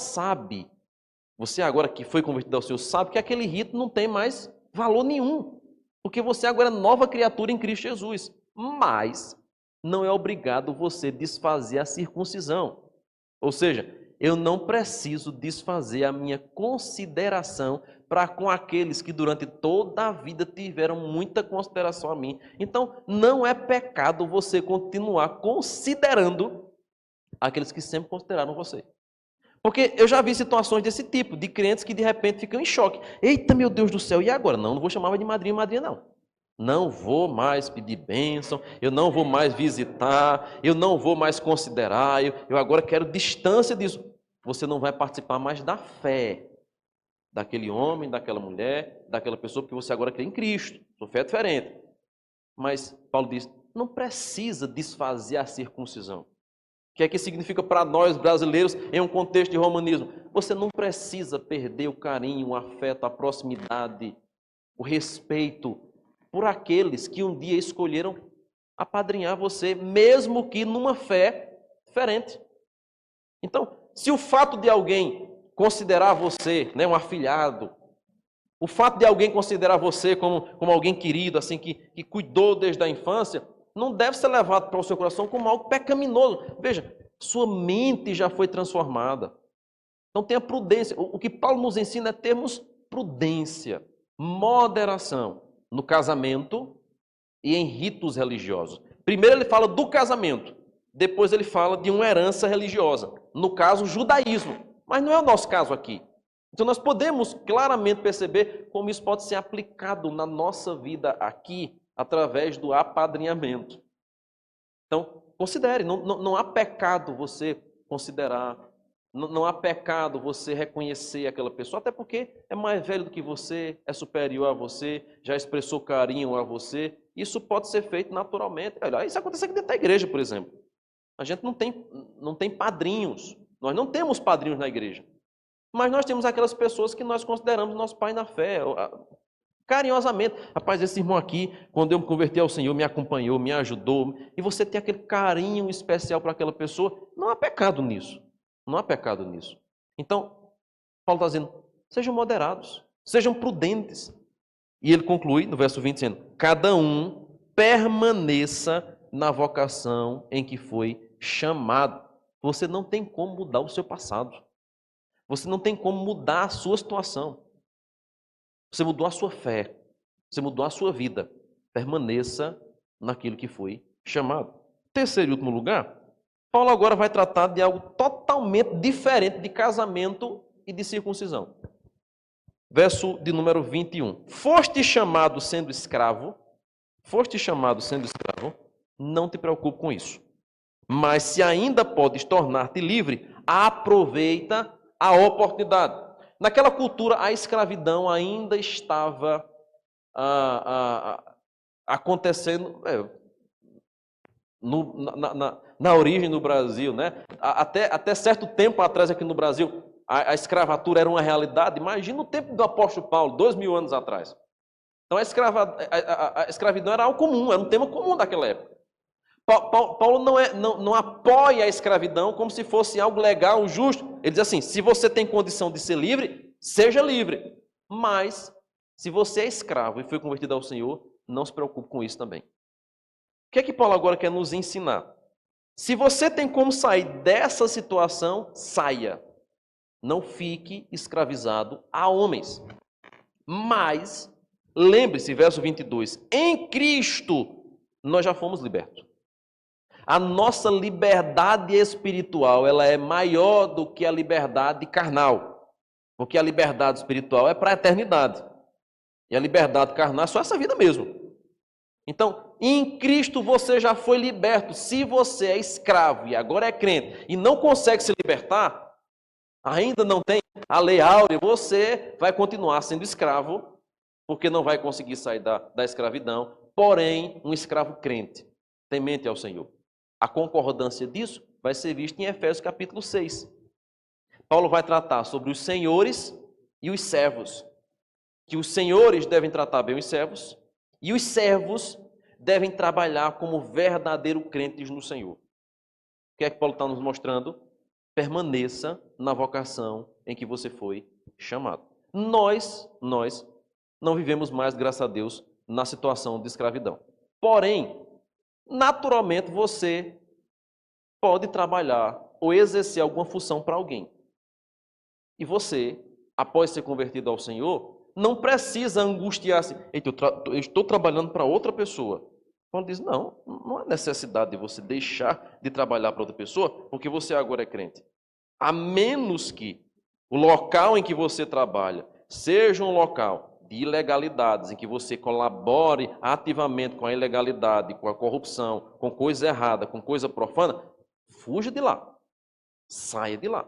Speaker 1: que foi convertido ao Senhor, sabe que aquele rito não tem mais valor nenhum, porque você agora é nova criatura em Cristo Jesus. Mas não é obrigado você desfazer a circuncisão. Ou seja, eu não preciso desfazer a minha consideração para com aqueles que durante toda a vida tiveram muita consideração a mim. Então, não é pecado você continuar considerando aqueles que sempre consideraram você. Porque eu já vi situações desse tipo, de crentes que de repente ficam em choque. Eita, meu Deus do céu, e agora? Não vou chamar de madrinha e madrinha, não. Não vou mais pedir bênção, eu não vou mais visitar, eu não vou mais considerar, eu agora quero distância disso. Você não vai participar mais da fé daquele homem, daquela mulher, daquela pessoa, porque você agora crê em Cristo. Sua fé é diferente. Mas Paulo diz, não precisa desfazer a circuncisão. O que é que significa para nós brasileiros em um contexto de romanismo? Você não precisa perder o carinho, o afeto, a proximidade, o respeito por aqueles que um dia escolheram apadrinhar você, mesmo que numa fé diferente. Então, se o fato de alguém considerar você, né, um afilhado, o fato de alguém considerar você como alguém querido, assim, que cuidou desde a infância, não deve ser levado para o seu coração como algo pecaminoso. Veja, sua mente já foi transformada. Então tenha prudência. O que Paulo nos ensina é termos prudência, moderação no casamento e em ritos religiosos. Primeiro ele fala do casamento. depois ele fala de uma herança religiosa, no caso, o judaísmo. Mas não é o nosso caso aqui. Então nós podemos claramente perceber como isso pode ser aplicado na nossa vida aqui, através do apadrinhamento. Então, considere, não há pecado você considerar, não há pecado você reconhecer aquela pessoa, até porque é mais velho do que você, é superior a você, já expressou carinho a você. Isso pode ser feito naturalmente. Olha, isso acontece aqui dentro da igreja, por exemplo. A gente não tem padrinhos, nós não temos padrinhos na igreja. Mas nós temos aquelas pessoas que nós consideramos nosso pai na fé, carinhosamente. Rapaz, esse irmão aqui, quando eu me converti ao Senhor, me acompanhou, me ajudou. E você tem aquele carinho especial para aquela pessoa. Não há pecado nisso. Não há pecado nisso. Então, Paulo está dizendo, sejam moderados, sejam prudentes. E ele conclui no verso 20 dizendo, cada um permaneça na vocação em que foi chamado. Você não tem como mudar o seu passado. Você não tem como mudar a sua situação. Você mudou a sua fé. Você mudou a sua vida. Permaneça naquilo que foi chamado. Terceiro e último lugar, Paulo agora vai tratar de algo totalmente diferente de casamento e de circuncisão. Verso de número 21. Foste chamado sendo escravo, não te preocupe com isso. Mas se ainda podes tornar-te livre, aproveita a oportunidade. Naquela cultura, a escravidão ainda estava acontecendo na origem do Brasil, né? Até certo tempo atrás aqui no Brasil, a escravatura era uma realidade. Imagina o tempo do apóstolo Paulo, 2000 anos atrás. Então a escravidão era algo comum, era um tema comum daquela época. Paulo não apoia a escravidão como se fosse algo legal, justo. Ele diz assim, se você tem condição de ser livre, seja livre. Mas, se você é escravo e foi convertido ao Senhor, não se preocupe com isso também. O que é que Paulo agora quer nos ensinar? Se você tem como sair dessa situação, saia. Não fique escravizado a homens. Mas, lembre-se, verso 22, em Cristo nós já fomos libertos. A nossa liberdade espiritual, ela é maior do que a liberdade carnal. Porque a liberdade espiritual é para a eternidade. E a liberdade carnal é só essa vida mesmo. Então, em Cristo você já foi liberto. Se você é escravo e agora é crente e não consegue se libertar, ainda não tem a lei áurea, você vai continuar sendo escravo, porque não vai conseguir sair da escravidão. Porém, um escravo crente, temente ao Senhor. A concordância disso vai ser vista em Efésios capítulo 6. Paulo vai tratar sobre os senhores e os servos. Que os senhores devem tratar bem os servos e os servos devem trabalhar como verdadeiros crentes no Senhor. O que é que Paulo está nos mostrando? Permaneça na vocação em que você foi chamado. Nós não vivemos mais, graças a Deus, na situação de escravidão. Porém, naturalmente você pode trabalhar ou exercer alguma função para alguém. E você, após ser convertido ao Senhor, não precisa angustiar-se. Eu estou trabalhando para outra pessoa. Paulo diz, não há necessidade de você deixar de trabalhar para outra pessoa, porque você agora é crente. A menos que o local em que você trabalha seja um local de ilegalidades, em que você colabore ativamente com a ilegalidade, com a corrupção, com coisa errada, com coisa profana, fuja de lá. Saia de lá.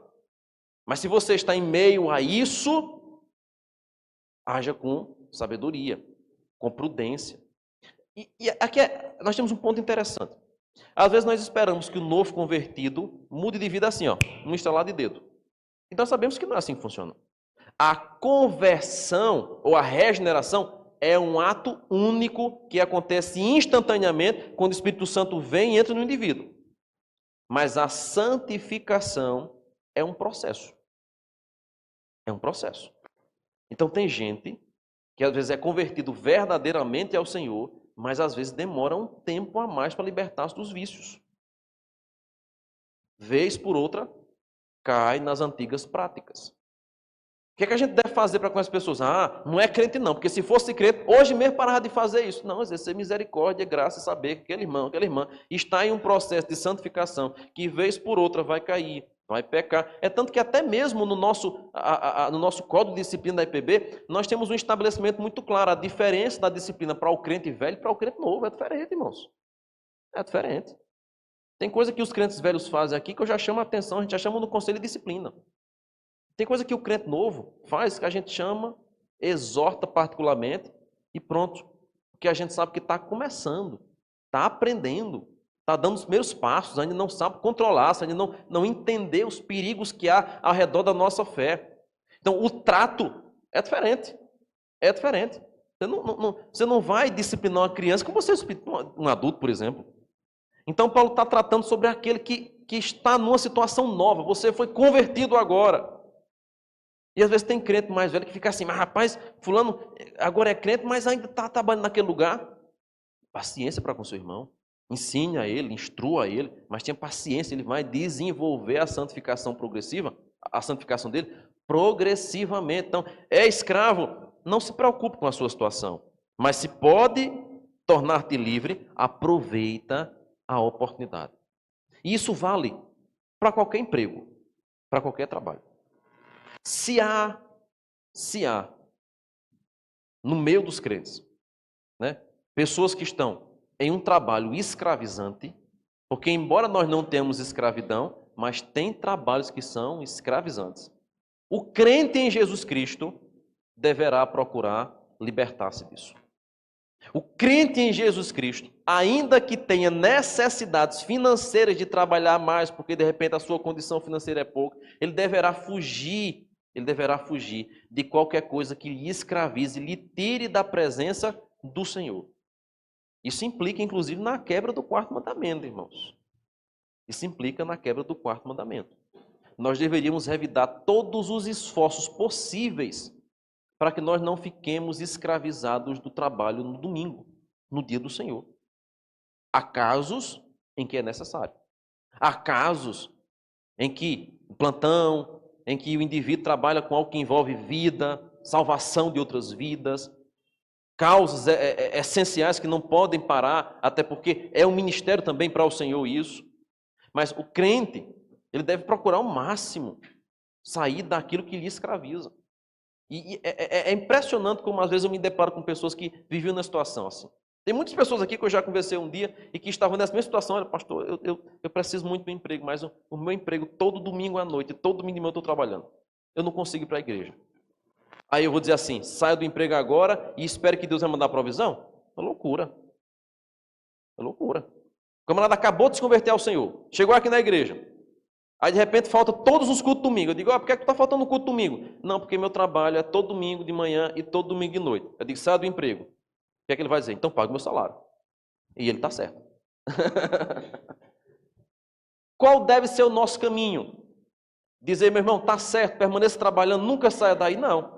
Speaker 1: Mas se você está em meio a isso, haja com sabedoria, com prudência. E aqui nós temos um ponto interessante. Às vezes nós esperamos que o novo convertido mude de vida assim, num estalar de dedo. E nós sabemos que não é assim que funciona. A conversão ou a regeneração é um ato único que acontece instantaneamente quando o Espírito Santo vem e entra no indivíduo. Mas a santificação é um processo. É um processo. Então tem gente que às vezes é convertido verdadeiramente ao Senhor, mas às vezes demora um tempo a mais para libertar-se dos vícios. Vez por outra, cai nas antigas práticas. O que é que a gente deve fazer para com as pessoas? Ah, não é crente não, porque se fosse crente, hoje mesmo parava de fazer isso. Não, exercer misericórdia, graça e saber que aquele irmão, aquela irmã está em um processo de santificação que vez por outra vai cair, vai pecar. É tanto que até mesmo no nosso código de disciplina da IPB, nós temos um estabelecimento muito claro. A diferença da disciplina para o crente velho e para o crente novo é diferente, irmãos. É diferente. Tem coisa que os crentes velhos fazem aqui que eu já chamo a atenção, a gente já chama no conselho de disciplina. Tem coisa que o crente novo faz que a gente chama, exorta particularmente e pronto. Porque a gente sabe que está começando, está aprendendo, está dando os primeiros passos, ainda não sabe controlar, ainda não entender os perigos que há ao redor da nossa fé. Então o trato é diferente. É diferente. Você não vai disciplinar uma criança como você disciplina um adulto, por exemplo. Então Paulo está tratando sobre aquele que está numa situação nova. Você foi convertido agora. E às vezes tem crente mais velho que fica assim, mas rapaz, fulano agora é crente, mas ainda está trabalhando naquele lugar. Paciência para com seu irmão. Ensine a ele, instrua ele, mas tenha paciência, ele vai desenvolver a santificação progressiva, a santificação dele, progressivamente. Então, é escravo, não se preocupe com a sua situação. Mas se pode tornar-te livre, aproveita a oportunidade. E isso vale para qualquer emprego, para qualquer trabalho. Se há, no meio dos crentes, né, pessoas que estão em um trabalho escravizante, porque embora nós não tenhamos escravidão, mas tem trabalhos que são escravizantes. O crente em Jesus Cristo deverá procurar libertar-se disso. O crente em Jesus Cristo, ainda que tenha necessidades financeiras de trabalhar mais, porque de repente a sua condição financeira é pouca, ele deverá fugir de qualquer coisa que lhe escravize, lhe tire da presença do Senhor. Isso implica, inclusive, na quebra do quarto mandamento, irmãos. Isso implica na quebra do quarto mandamento. Nós deveríamos revidar todos os esforços possíveis para que nós não fiquemos escravizados do trabalho no domingo, no dia do Senhor. Há casos em que é necessário. Há casos em que o plantão, em que o indivíduo trabalha com algo que envolve vida, salvação de outras vidas, causas essenciais que não podem parar, até porque é um ministério também para o Senhor isso. Mas o crente, ele deve procurar ao máximo sair daquilo que lhe escraviza. E é impressionante como às vezes eu me deparo com pessoas que viviam na situação assim. Tem muitas pessoas aqui que eu já conversei um dia e que estavam nessa mesma situação. Olha, pastor, eu preciso muito do emprego, mas o meu emprego todo domingo à noite, todo domingo de manhã eu estou trabalhando. Eu não consigo ir para a igreja. Aí eu vou dizer assim, saia do emprego agora e espere que Deus vai mandar provisão? É loucura. É loucura. O camarada acabou de se converter ao Senhor, chegou aqui na igreja. Aí de repente falta todos os cultos domingo. Eu digo, por que está faltando o culto domingo? Não, porque meu trabalho é todo domingo de manhã e todo domingo de noite. Eu digo, saia do emprego. O que é que ele vai dizer? Então pague meu salário. E ele está certo. Qual deve ser o nosso caminho? Dizer, meu irmão, está certo, permaneça trabalhando, nunca saia daí. Não.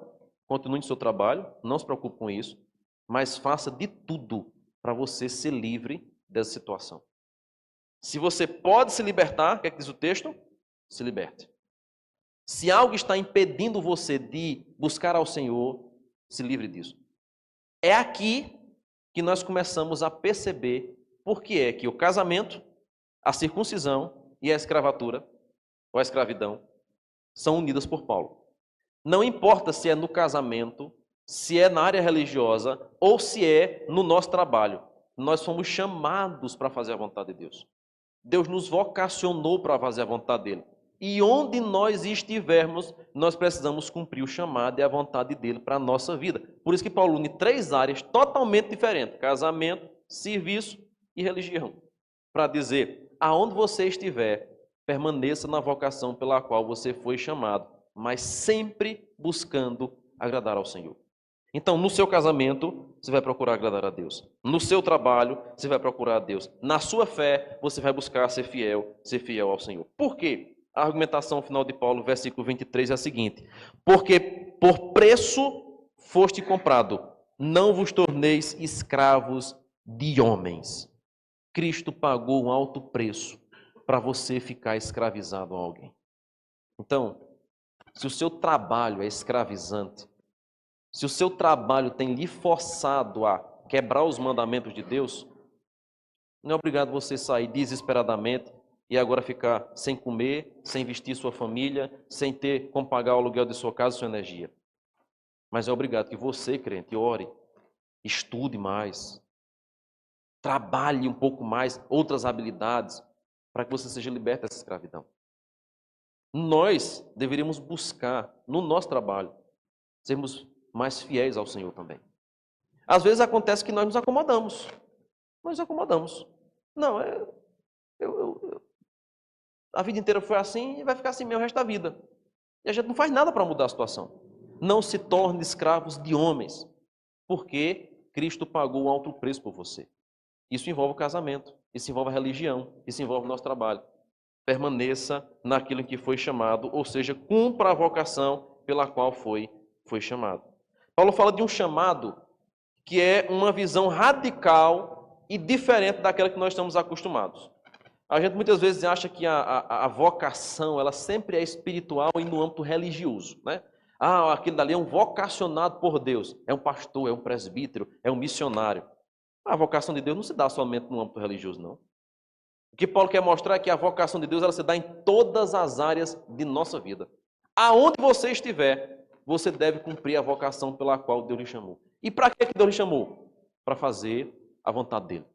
Speaker 1: Continue no seu trabalho, não se preocupe com isso, mas faça de tudo para você ser livre dessa situação. Se você pode se libertar, o que é que diz o texto? Se liberte. Se algo está impedindo você de buscar ao Senhor, se livre disso. É aqui que nós começamos a perceber por que é que o casamento, a circuncisão e a escravatura, ou a escravidão, são unidas por Paulo. Não importa se é no casamento, se é na área religiosa ou se é no nosso trabalho. Nós fomos chamados para fazer a vontade de Deus. Deus nos vocacionou para fazer a vontade dele. E onde nós estivermos, nós precisamos cumprir o chamado e a vontade dele para a nossa vida. Por isso que Paulo une 3 áreas totalmente diferentes: casamento, serviço e religião. Para dizer, aonde você estiver, permaneça na vocação pela qual você foi chamado, mas sempre buscando agradar ao Senhor. Então, no seu casamento, você vai procurar agradar a Deus. No seu trabalho, você vai procurar a Deus. Na sua fé, você vai buscar ser fiel ao Senhor. Por quê? A argumentação final de Paulo, versículo 23, é a seguinte: porque por preço foste comprado, não vos torneis escravos de homens. Cristo pagou um alto preço para você ficar escravizado a alguém. Então, se o seu trabalho é escravizante, se o seu trabalho tem lhe forçado a quebrar os mandamentos de Deus, não é obrigado você sair desesperadamente e agora ficar sem comer, sem vestir sua família, sem ter como pagar o aluguel de sua casa e sua energia. Mas é obrigado que você, crente, ore, estude mais, trabalhe um pouco mais, outras habilidades, para que você seja liberto dessa escravidão. Nós deveríamos buscar, no nosso trabalho, sermos mais fiéis ao Senhor também. Às vezes acontece que nós nos acomodamos. Nós nos acomodamos. Não, a vida inteira foi assim e vai ficar assim mesmo o resto da vida. E a gente não faz nada para mudar a situação. Não se torne escravos de homens, porque Cristo pagou um alto preço por você. Isso envolve o casamento, isso envolve a religião, isso envolve o nosso trabalho. Permaneça naquilo em que foi chamado, ou seja, cumpra a vocação pela qual foi chamado. Paulo fala de um chamado que é uma visão radical e diferente daquela que nós estamos acostumados. A gente muitas vezes acha que a vocação ela sempre é espiritual e no âmbito religioso, né? Ah, aquele dali é um vocacionado por Deus, é um pastor, é um presbítero, é um missionário. A vocação de Deus não se dá somente no âmbito religioso, não. O que Paulo quer mostrar é que a vocação de Deus ela se dá em todas as áreas de nossa vida. Aonde você estiver, você deve cumprir a vocação pela qual Deus lhe chamou. E para que Deus lhe chamou? Para fazer a vontade dele.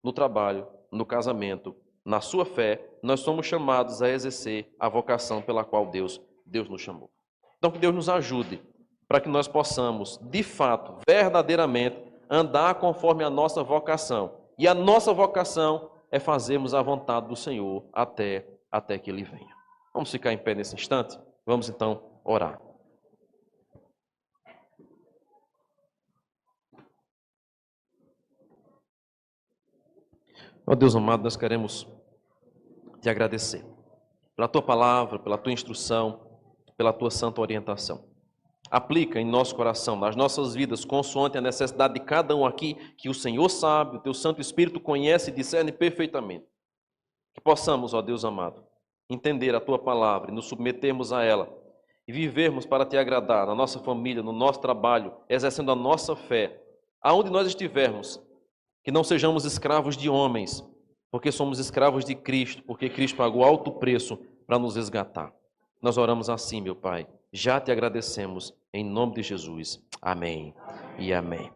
Speaker 1: No trabalho, no casamento, na sua fé, nós somos chamados a exercer a vocação pela qual Deus nos chamou. Então que Deus nos ajude para que nós possamos, de fato, verdadeiramente, andar conforme a nossa vocação. E a nossa vocação é fazermos a vontade do Senhor até que Ele venha. Vamos ficar em pé nesse instante? Vamos então orar. Ó Deus amado, nós queremos te agradecer pela tua palavra, pela tua instrução, pela tua santa orientação. Aplica em nosso coração, nas nossas vidas, consoante a necessidade de cada um aqui, que o Senhor sabe, o teu Santo Espírito conhece e discerne perfeitamente. Que possamos, ó Deus amado, entender a tua palavra e nos submetermos a ela e vivermos para te agradar na nossa família, no nosso trabalho, exercendo a nossa fé, aonde nós estivermos, que não sejamos escravos de homens, porque somos escravos de Cristo, porque Cristo pagou alto preço para nos resgatar. Nós oramos assim, meu Pai. Já te agradecemos, em nome de Jesus. Amém e amém.